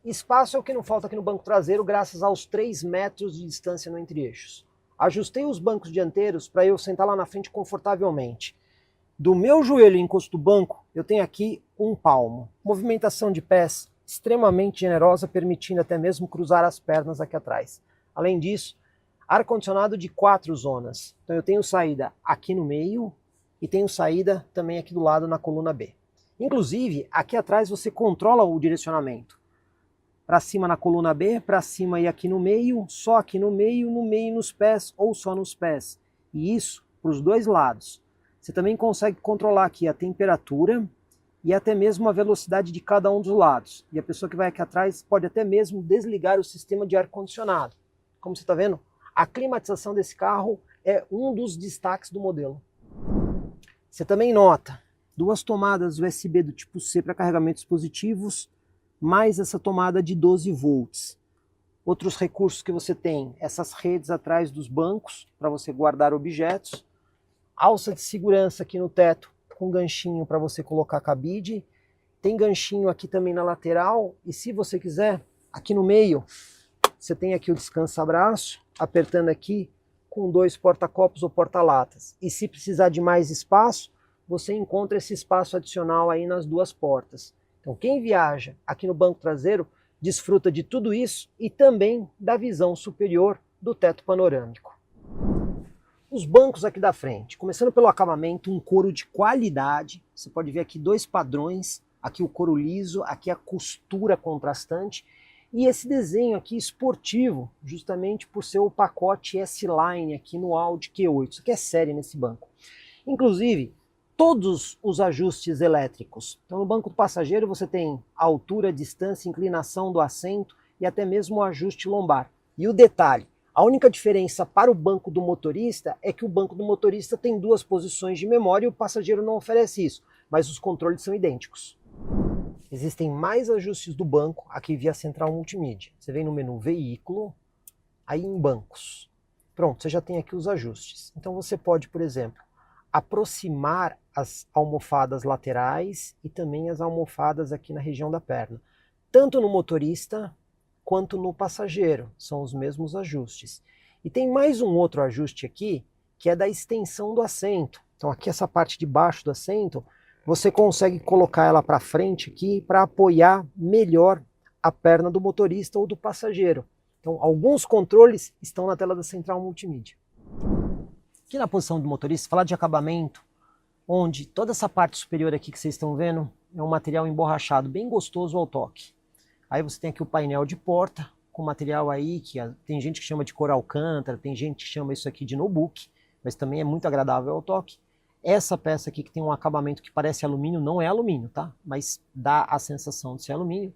Espaço é o que não falta aqui no banco traseiro, graças aos 3 metros de distância no entre-eixos. Ajustei os bancos dianteiros para eu sentar lá na frente confortavelmente. Do meu joelho em encosto do banco, eu tenho aqui 1 palmo. Movimentação de pés extremamente generosa, permitindo até mesmo cruzar as pernas aqui atrás. Além disso, ar-condicionado de 4 zonas. Então eu tenho saída aqui no meio e tenho saída também aqui do lado na coluna B. Inclusive, aqui atrás você controla o direcionamento. Para cima na coluna B, para cima e aqui no meio, só aqui no meio nos pés ou só nos pés. E isso para os dois lados. Você também consegue controlar aqui a temperatura e até mesmo a velocidade de cada um dos lados. E a pessoa que vai aqui atrás pode até mesmo desligar o sistema de ar-condicionado. Como você está vendo, a climatização desse carro é um dos destaques do modelo. Você também nota 2 tomadas USB do tipo C para carregamentos positivos, mais essa tomada de 12 volts. Outros recursos que você tem, essas redes atrás dos bancos para você guardar objetos, alça de segurança aqui no teto com ganchinho para você colocar cabide, tem ganchinho aqui também na lateral e se você quiser, aqui no meio, você tem aqui o descansa-braço, apertando aqui com 2 porta-copos ou porta-latas. E se precisar de mais espaço, você encontra esse espaço adicional aí nas 2 portas. Então quem viaja aqui no banco traseiro desfruta de tudo isso e também da visão superior do teto panorâmico. Os bancos aqui da frente, começando pelo acabamento, um couro de qualidade. Você pode ver aqui 2 padrões, aqui o couro liso, aqui a costura contrastante e esse desenho aqui esportivo, justamente por ser o pacote S-Line aqui no Audi Q8. Isso aqui é série nesse banco. Inclusive, todos os ajustes elétricos. Então no banco do passageiro você tem altura, distância, inclinação do assento e até mesmo o ajuste lombar. E o detalhe, a única diferença para o banco do motorista é que o banco do motorista tem 2 posições de memória e o passageiro não oferece isso, mas os controles são idênticos. Existem mais ajustes do banco aqui via central multimídia. Você vem no menu veículo, aí em bancos. Pronto, você já tem aqui os ajustes. Então você pode, por exemplo, aproximar as almofadas laterais e também as almofadas aqui na região da perna. Tanto no motorista quanto no passageiro, são os mesmos ajustes. E tem mais um outro ajuste aqui, que é da extensão do assento. Então aqui essa parte de baixo do assento, você consegue colocar ela para frente aqui para apoiar melhor a perna do motorista ou do passageiro. Então alguns controles estão na tela da central multimídia. Aqui na posição do motorista, falar de acabamento, onde toda essa parte superior aqui que vocês estão vendo é um material emborrachado, bem gostoso ao toque. Aí você tem aqui o painel de porta, com material aí que tem gente que chama de cor alcântara, tem gente que chama isso aqui de no-book, mas também é muito agradável ao toque. Essa peça aqui que tem um acabamento que parece alumínio, não é alumínio, tá? Mas dá a sensação de ser alumínio.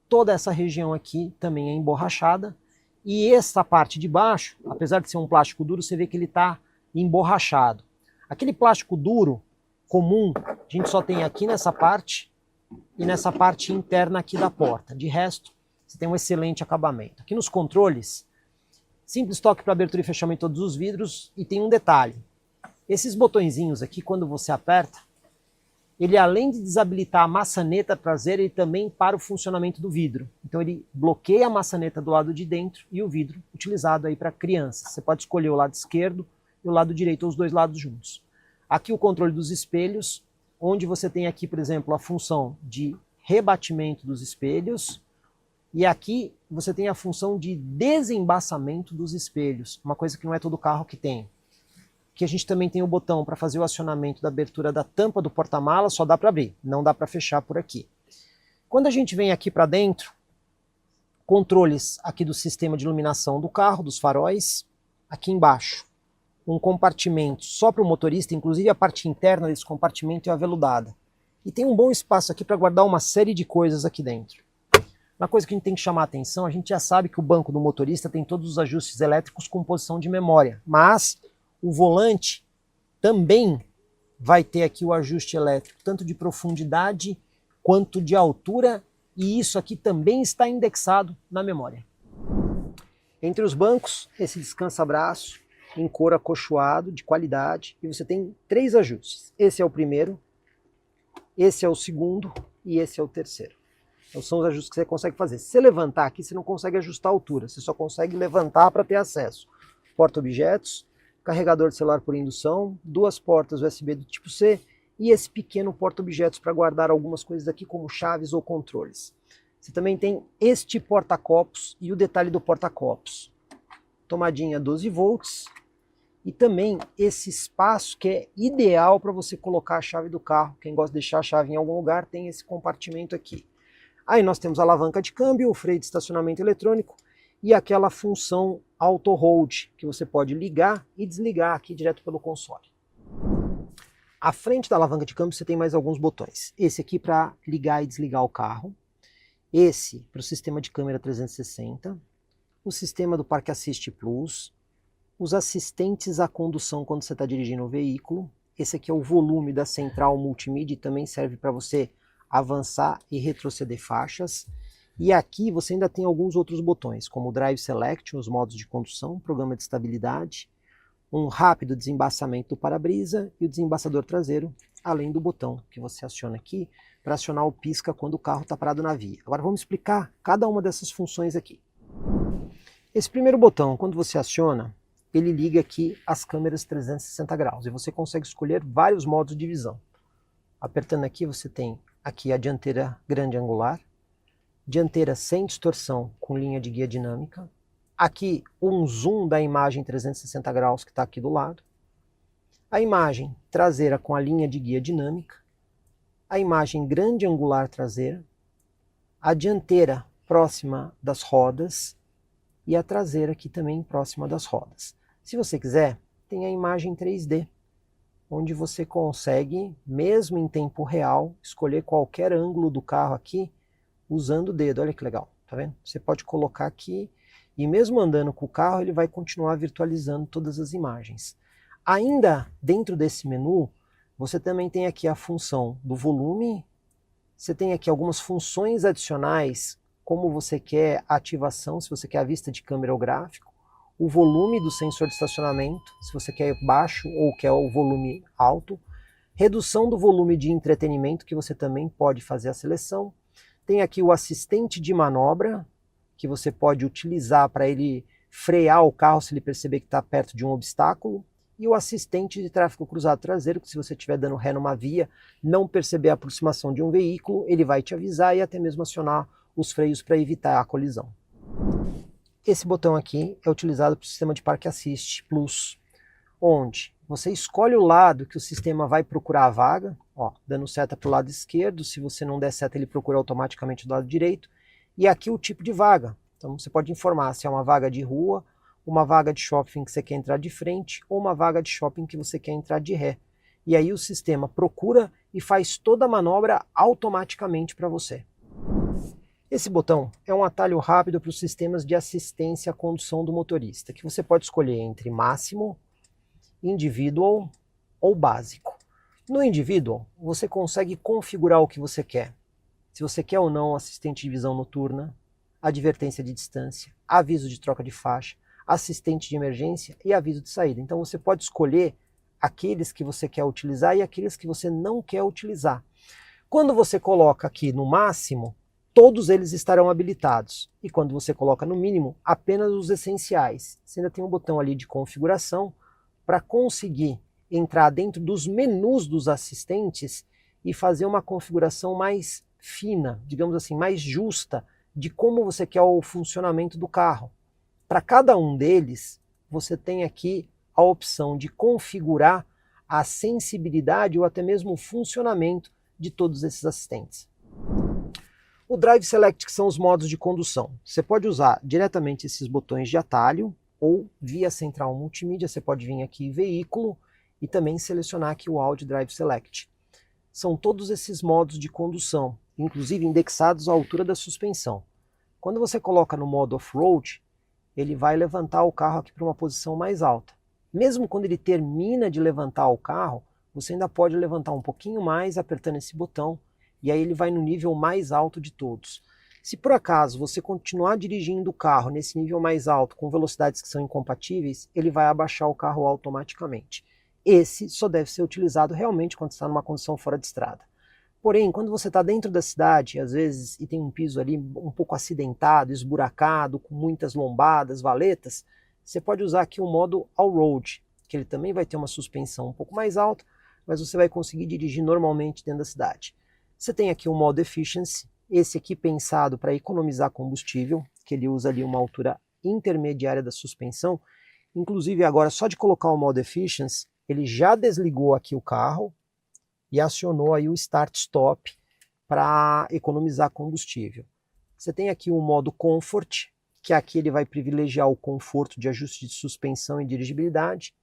Toda essa região aqui também é emborrachada. E essa parte de baixo, apesar de ser um plástico duro, você vê que ele está emborrachado. Aquele plástico duro comum, a gente só tem aqui nessa parte e nessa parte interna aqui da porta. De resto, você tem um excelente acabamento. Aqui nos controles, simples toque para abertura e fechamento de todos os vidros. E tem um detalhe, esses botõezinhos aqui, quando você aperta, ele além de desabilitar a maçaneta traseira, ele também para o funcionamento do vidro. Então ele bloqueia a maçaneta do lado de dentro e o vidro utilizado aí para crianças. Você pode escolher o lado esquerdo e o lado direito, ou os dois lados juntos. Aqui o controle dos espelhos, onde você tem aqui, por exemplo, a função de rebatimento dos espelhos. E aqui você tem a função de desembaçamento dos espelhos, uma coisa que não é todo carro que tem. Que a gente também tem o botão para fazer o acionamento da abertura da tampa do porta-mala, só dá para abrir, não dá para fechar por aqui. Quando a gente vem aqui para dentro, controles aqui do sistema de iluminação do carro, dos faróis, aqui embaixo, um compartimento só para o motorista, inclusive a parte interna desse compartimento é aveludada. E tem um bom espaço aqui para guardar uma série de coisas aqui dentro. Uma coisa que a gente tem que chamar a atenção, a gente já sabe que o banco do motorista tem todos os ajustes elétricos com posição de memória, mas o volante também vai ter aqui o ajuste elétrico, tanto de profundidade quanto de altura, e isso aqui também está indexado na memória. Entre os bancos, esse descansa-braço em couro acolchoado, de qualidade, e você tem 3 ajustes. Esse é o primeiro, esse é o segundo e esse é o terceiro. Então, são os ajustes que você consegue fazer. Se você levantar aqui, você não consegue ajustar a altura, você só consegue levantar para ter acesso. Porta-objetos, carregador de celular por indução, 2 portas USB do tipo C e esse pequeno porta-objetos para guardar algumas coisas aqui como chaves ou controles. Você também tem este porta-copos e o detalhe do porta-copos. Tomadinha 12 volts e também esse espaço que é ideal para você colocar a chave do carro. Quem gosta de deixar a chave em algum lugar tem esse compartimento aqui. Aí nós temos a alavanca de câmbio, o freio de estacionamento eletrônico e aquela função auto hold que você pode ligar e desligar aqui direto pelo console. À frente da alavanca de câmbio você tem mais alguns botões. Esse aqui para ligar e desligar o carro. Esse para o sistema de câmera 360. O sistema do Park Assist Plus. Os assistentes à condução quando você está dirigindo o veículo. Esse aqui é o volume da central multimídia e também serve para você avançar e retroceder faixas. E aqui você ainda tem alguns outros botões, como o Drive Select, os modos de condução, programa de estabilidade, um rápido desembaçamento do para-brisa e o desembaçador traseiro, além do botão que você aciona aqui para acionar o pisca quando o carro está parado na via. Agora vamos explicar cada uma dessas funções aqui. Esse primeiro botão, quando você aciona, ele liga aqui as câmeras 360 graus e você consegue escolher vários modos de visão. Apertando aqui você tem aqui a dianteira grande angular, dianteira sem distorção com linha de guia dinâmica, aqui um zoom da imagem 360 graus que está aqui do lado, a imagem traseira com a linha de guia dinâmica, a imagem grande angular traseira, a dianteira próxima das rodas e a traseira aqui também próxima das rodas. Se você quiser, tem a imagem 3D, onde você consegue, mesmo em tempo real, escolher qualquer ângulo do carro aqui usando o dedo. Olha que legal, tá vendo? Você pode colocar aqui e mesmo andando com o carro, ele vai continuar virtualizando todas as imagens. Ainda dentro desse menu, você também tem aqui a função do volume, você tem aqui algumas funções adicionais, como você quer a ativação, se você quer a vista de câmera ou gráfico, o volume do sensor de estacionamento, se você quer baixo ou quer o volume alto, redução do volume de entretenimento, que você também pode fazer a seleção. Tem aqui o assistente de manobra, que você pode utilizar para ele frear o carro se ele perceber que está perto de um obstáculo, e o assistente de tráfego cruzado traseiro, que se você estiver dando ré numa via, não perceber a aproximação de um veículo, ele vai te avisar e até mesmo acionar os freios para evitar a colisão. Esse botão aqui é utilizado para o sistema de Park Assist Plus, onde você escolhe o lado que o sistema vai procurar a vaga, ó, dando seta para o lado esquerdo, se você não der seta ele procura automaticamente do lado direito, e aqui o tipo de vaga. Então você pode informar se é uma vaga de rua, uma vaga de shopping que você quer entrar de frente, ou uma vaga de shopping que você quer entrar de ré. E aí o sistema procura e faz toda a manobra automaticamente para você. Esse botão é um atalho rápido para os sistemas de assistência à condução do motorista, que você pode escolher entre máximo, individual ou básico. No individual, você consegue configurar o que você quer. Se você quer ou não assistente de visão noturna, advertência de distância, aviso de troca de faixa, assistente de emergência e aviso de saída. Então você pode escolher aqueles que você quer utilizar e aqueles que você não quer utilizar. Quando você coloca aqui no máximo, todos eles estarão habilitados. E quando você coloca no mínimo, apenas os essenciais. Você ainda tem um botão ali de configuração para conseguir entrar dentro dos menus dos assistentes e fazer uma configuração mais fina, digamos assim, mais justa de como você quer o funcionamento do carro. Para cada um deles, você tem aqui a opção de configurar a sensibilidade ou até mesmo o funcionamento de todos esses assistentes. O Drive Select, que são os modos de condução. Você pode usar diretamente esses botões de atalho ou via central multimídia, você pode vir aqui em veículo e também selecionar aqui o Audio Drive Select. São todos esses modos de condução, inclusive indexados à altura da suspensão. Quando você coloca no modo off-road, ele vai levantar o carro aqui para uma posição mais alta. Mesmo quando ele termina de levantar o carro, você ainda pode levantar um pouquinho mais apertando esse botão, e aí ele vai no nível mais alto de todos. Se por acaso você continuar dirigindo o carro nesse nível mais alto, com velocidades que são incompatíveis, ele vai abaixar o carro automaticamente. Esse só deve ser utilizado realmente quando está numa condição fora de estrada. Porém, quando você está dentro da cidade, às vezes, e tem um piso ali um pouco acidentado, esburacado, com muitas lombadas, valetas, você pode usar aqui o modo All-Road, que ele também vai ter uma suspensão um pouco mais alta, mas você vai conseguir dirigir normalmente dentro da cidade. Você tem aqui o modo Efficiency, esse aqui pensado para economizar combustível, que ele usa ali uma altura intermediária da suspensão. Inclusive agora, só de colocar o modo Efficiency, ele já desligou aqui o carro e acionou aí o Start-Stop para economizar combustível. Você tem aqui o modo Comfort, que aqui ele vai privilegiar o conforto de ajuste de suspensão e dirigibilidade.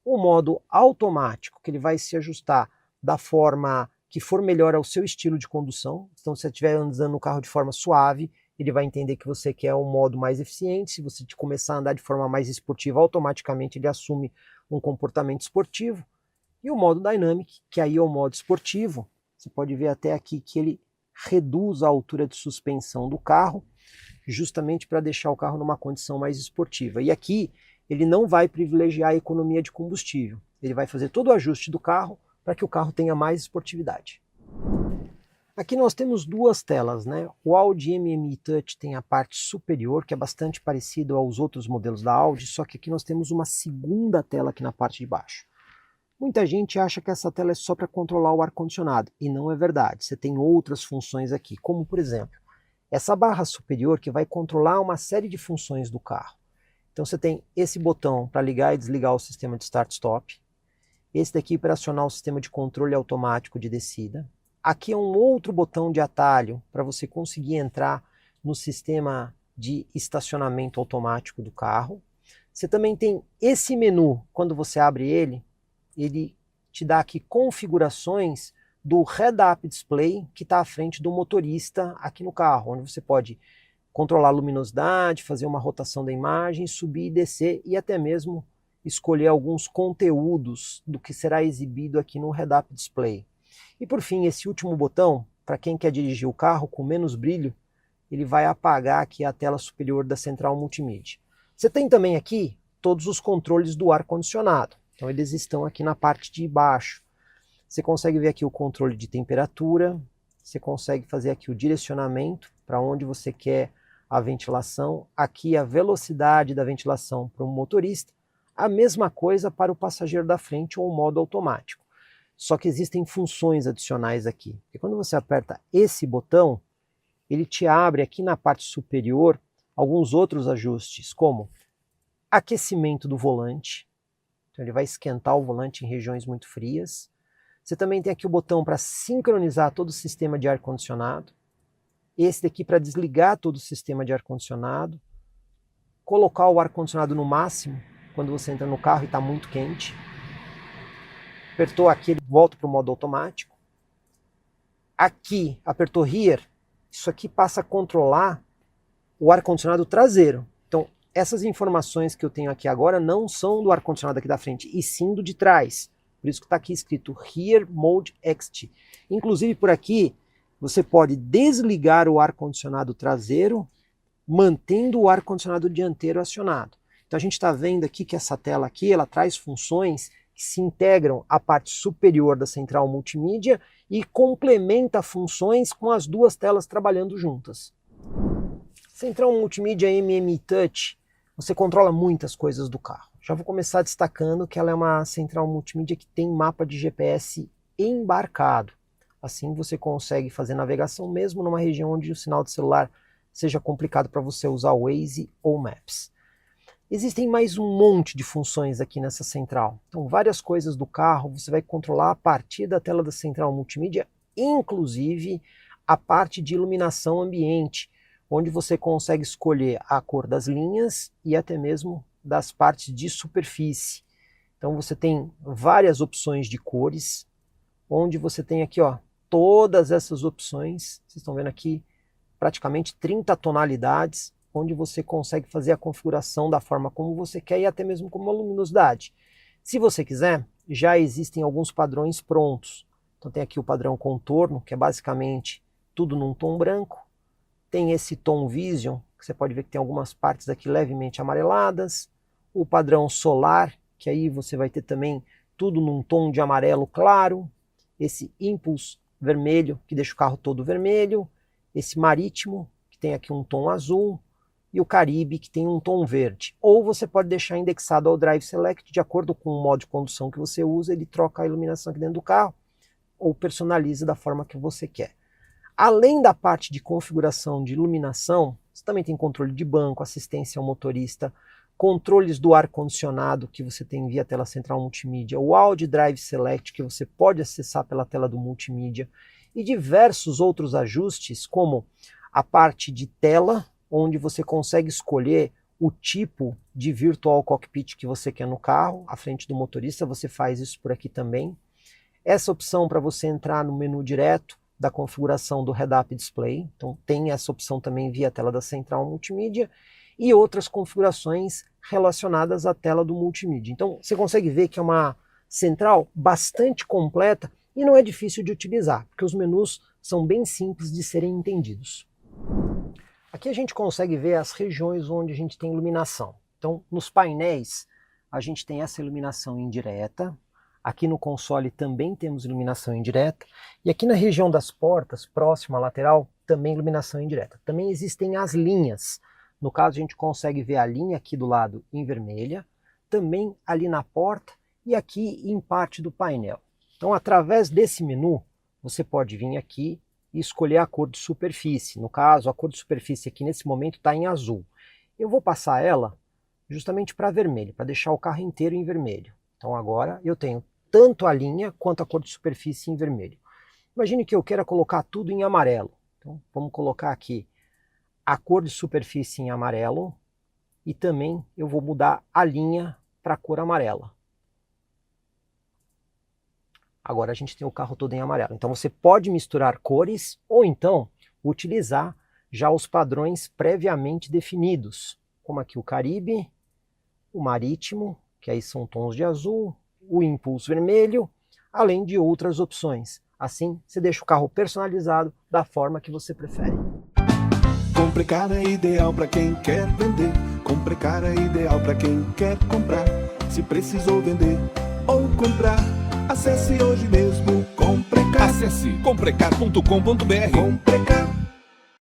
O modo automático, que ele vai se ajustar da forma que for melhor ao seu estilo de condução. Então, se você estiver andando no carro de forma suave, ele vai entender que você quer um modo mais eficiente. Se você começar a andar de forma mais esportiva, automaticamente ele assume um comportamento esportivo. E o modo Dynamic, que aí é o modo esportivo. Você pode ver até aqui que ele reduz a altura de suspensão do carro, justamente para deixar o carro numa condição mais esportiva. E aqui ele não vai privilegiar a economia de combustível. Ele vai fazer todo o ajuste do carro para que o carro tenha mais esportividade. Aqui nós temos duas telas, né? O Audi MMI Touch tem a parte superior, que é bastante parecido aos outros modelos da Audi, só que aqui nós temos uma segunda tela aqui na parte de baixo. Muita gente acha que essa tela é só para controlar o ar-condicionado, e não é verdade. Você tem outras funções aqui, como por exemplo, essa barra superior que vai controlar uma série de funções do carro. Então você tem esse botão para ligar e desligar o sistema de Start-Stop, esse daqui para acionar o sistema de controle automático de descida. Aqui é um outro botão de atalho para você conseguir entrar no sistema de estacionamento automático do carro. Você também tem esse menu, quando você abre ele te dá aqui configurações do head-up display que está à frente do motorista aqui no carro, onde você pode controlar a luminosidade, fazer uma rotação da imagem, subir e descer e até mesmo escolher alguns conteúdos do que será exibido aqui no head-up display. E por fim, esse último botão, para quem quer dirigir o carro com menos brilho, ele vai apagar aqui a tela superior da central multimídia. Você tem também aqui todos os controles do ar-condicionado. Então eles estão aqui na parte de baixo. Você consegue ver aqui o controle de temperatura, você consegue fazer aqui o direcionamento para onde você quer a ventilação, aqui a velocidade da ventilação para o motorista, a mesma coisa para o passageiro da frente ou o modo automático. Só que existem funções adicionais aqui. E quando você aperta esse botão, ele te abre aqui na parte superior alguns outros ajustes, como aquecimento do volante. Então ele vai esquentar o volante em regiões muito frias. Você também tem aqui o botão para sincronizar todo o sistema de ar-condicionado. Esse daqui para desligar todo o sistema de ar-condicionado. Colocar o ar-condicionado no máximo quando você entra no carro e está muito quente. Apertou aqui, ele volta para o modo automático. Aqui, apertou Rear, isso aqui passa a controlar o ar-condicionado traseiro. Então, essas informações que eu tenho aqui agora não são do ar-condicionado aqui da frente, e sim do de trás. Por isso que está aqui escrito Rear Mode XT. Inclusive por aqui, você pode desligar o ar-condicionado traseiro, mantendo o ar-condicionado dianteiro acionado. Então a gente está vendo aqui que essa tela aqui, ela traz funções que se integram à parte superior da central multimídia e complementa funções com as duas telas trabalhando juntas. Central multimídia MMI Touch, você controla muitas coisas do carro. Já vou começar destacando que ela é uma central multimídia que tem mapa de GPS embarcado. Assim você consegue fazer navegação mesmo numa região onde o sinal de celular seja complicado para você usar o Waze ou Maps. Existem mais um monte de funções aqui nessa central. Então várias coisas do carro você vai controlar a partir da tela da central multimídia, inclusive a parte de iluminação ambiente, onde você consegue escolher a cor das linhas e até mesmo das partes de superfície. Então você tem várias opções de cores, onde você tem aqui ó, todas essas opções, vocês estão vendo aqui praticamente 30 tonalidades, onde você consegue fazer a configuração da forma como você quer e até mesmo com uma luminosidade. Se você quiser, já existem alguns padrões prontos. Então tem aqui o padrão contorno, que é basicamente tudo num tom branco. Tem esse tom Vision, que você pode ver que tem algumas partes aqui levemente amareladas. O padrão solar, que aí você vai ter também tudo num tom de amarelo claro. Esse Impulse vermelho, que deixa o carro todo vermelho, esse Marítimo, que tem aqui um tom azul, e o Caribe, que tem um tom verde. Ou você pode deixar indexado ao Drive Select, de acordo com o modo de condução que você usa, ele troca a iluminação aqui dentro do carro, ou personaliza da forma que você quer. Além da parte de configuração de iluminação, você também tem controle de banco, assistência ao motorista, controles do ar-condicionado que você tem via tela central multimídia, o Audio Drive Select que você pode acessar pela tela do multimídia, e diversos outros ajustes, como a parte de tela, onde você consegue escolher o tipo de Virtual Cockpit que você quer no carro, à frente do motorista, você faz isso por aqui também. Essa opção para você entrar no menu direto da configuração do Head-Up Display, então tem essa opção também via tela da central multimídia, e outras configurações relacionadas à tela do multimídia. Então você consegue ver que é uma central bastante completa e não é difícil de utilizar, porque os menus são bem simples de serem entendidos. Aqui a gente consegue ver as regiões onde a gente tem iluminação. Então, nos painéis, a gente tem essa iluminação indireta. Aqui no console também temos iluminação indireta. E aqui na região das portas, próxima à lateral, também iluminação indireta. Também existem as linhas. No caso, a gente consegue ver a linha aqui do lado em vermelha, também ali na porta e aqui em parte do painel. Então, através desse menu, você pode vir aqui e escolher a cor de superfície. No caso, a cor de superfície aqui nesse momento está em azul. Eu vou passar ela justamente para vermelho, para deixar o carro inteiro em vermelho. Então agora eu tenho tanto a linha quanto a cor de superfície em vermelho. Imagine que eu queira colocar tudo em amarelo. Então vamos colocar aqui a cor de superfície em amarelo e também eu vou mudar a linha para a cor amarela. Agora a gente tem o carro todo em amarelo. Então você pode misturar cores ou então utilizar já os padrões previamente definidos, como aqui o Caribe, o Marítimo, que aí são tons de azul, o Impulse vermelho, além de outras opções. Assim você deixa o carro personalizado da forma que você prefere. Comprecar é ideal para quem quer vender. Comprecar é ideal para quem quer comprar. Se precisou vender ou comprar, acesse hoje mesmo Comprecar. Acesse comprecar.com.br. Comprecar.